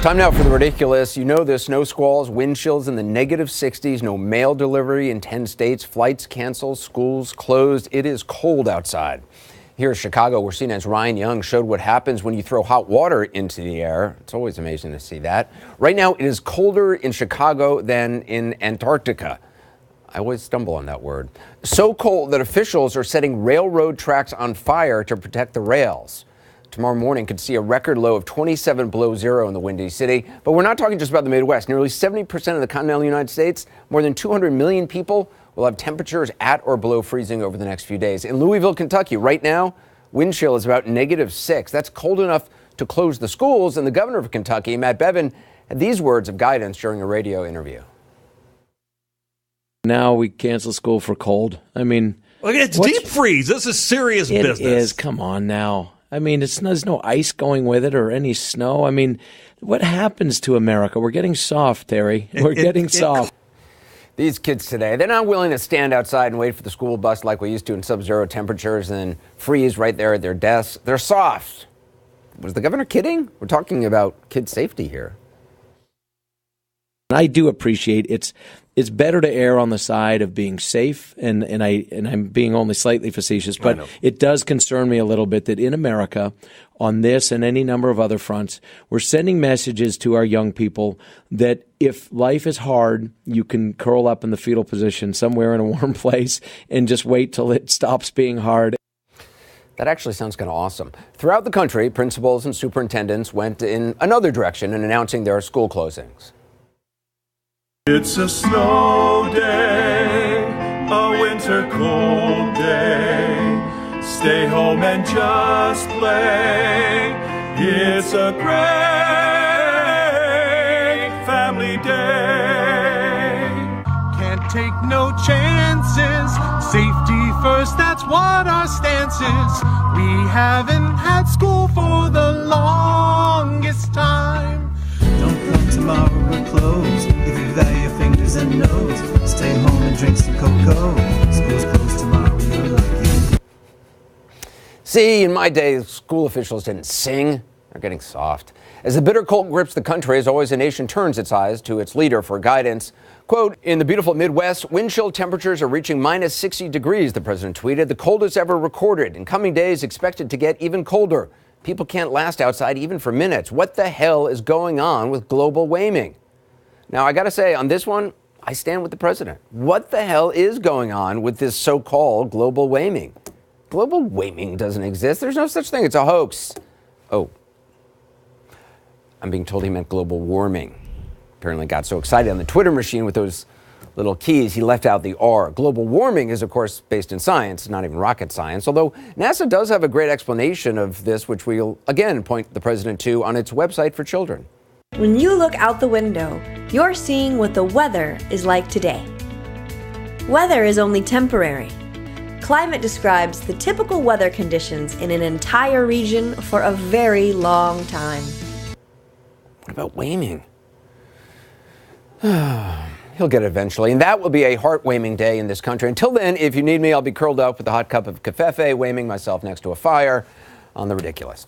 Time now for the ridiculous. You know this, snow squalls, wind chills in the negative 60s, no mail delivery in 10 states, flights canceled, schools closed. It is cold outside. Here in Chicago, where CNN's Ryan Young showed what happens when you throw hot water into the air. It's always amazing to see that. Right now, it is colder in Chicago than in Antarctica. I always stumble on that word. So cold that officials are setting railroad tracks on fire to protect the rails. Tomorrow morning could see a record low of 27 below zero in the Windy City. But we're not talking just about the Midwest. Nearly 70% of the continental United States, more than 200 million people, will have temperatures at or below freezing over the next few days. In Louisville, Kentucky, right now, wind chill is about -6. That's cold enough to close the schools. And the governor of Kentucky, Matt Bevin, had these words of guidance during a radio interview. Now we cancel school for cold. I mean, look, it's deep freeze. This is serious business. It is. Come on now. I mean, there's no ice going with it or any snow. I mean, what happens to America? We're getting soft, Terry. We're getting soft. These kids today, they're not willing to stand outside and wait for the school bus like we used to in sub-zero temperatures and then freeze right there at their desks. They're soft. Was the governor kidding? We're talking about kid safety here. I do appreciate it's better to err on the side of being safe, and I'm being only slightly facetious, but it does concern me a little bit that in America, on this and any number of other fronts, we're sending messages to our young people that if life is hard, you can curl up in the fetal position somewhere in a warm place and just wait till it stops being hard. That actually sounds kind of awesome. Throughout the country, principals and superintendents went in another direction in announcing their school closings. It's a snow day, a winter cold day. Stay home and just play. It's a great family day. Can't take no chances. Safety first, that's what our stance is. We haven't had school for the longest time. Don't come tomorrow, we're closed. If you value your fingers and nose, stay home and drink some cocoa. School's closed tomorrow, you're lucky. See, in my day, school officials didn't sing. They're getting soft. As the bitter cold grips the country, as always, a nation turns its eyes to its leader for guidance. Quote, in the beautiful Midwest, wind chill temperatures are reaching -60 degrees, the president tweeted, the coldest ever recorded. In coming days, expected to get even colder. People can't last outside even for minutes. What the hell is going on with global warming? Now, I got to say, on this one, I stand with the president. What the hell is going on with this so-called global warming? Global warming doesn't exist. There's no such thing. It's a hoax. Oh, I'm being told he meant global warming. Apparently got so excited on the Twitter machine with those little keys, he left out the R. Global warming is, of course, based in science, not even rocket science, although NASA does have a great explanation of this, which we'll again point the president to on its website for children. When you look out the window, you're seeing what the weather is like today. Weather is only temporary. Climate describes the typical weather conditions in an entire region for a very long time. What about warming? He'll get it eventually, and that will be a heart-warming day in this country. Until then, if you need me, I'll be curled up with a hot cup of cafefe, warming myself next to a fire on The Ridiculous.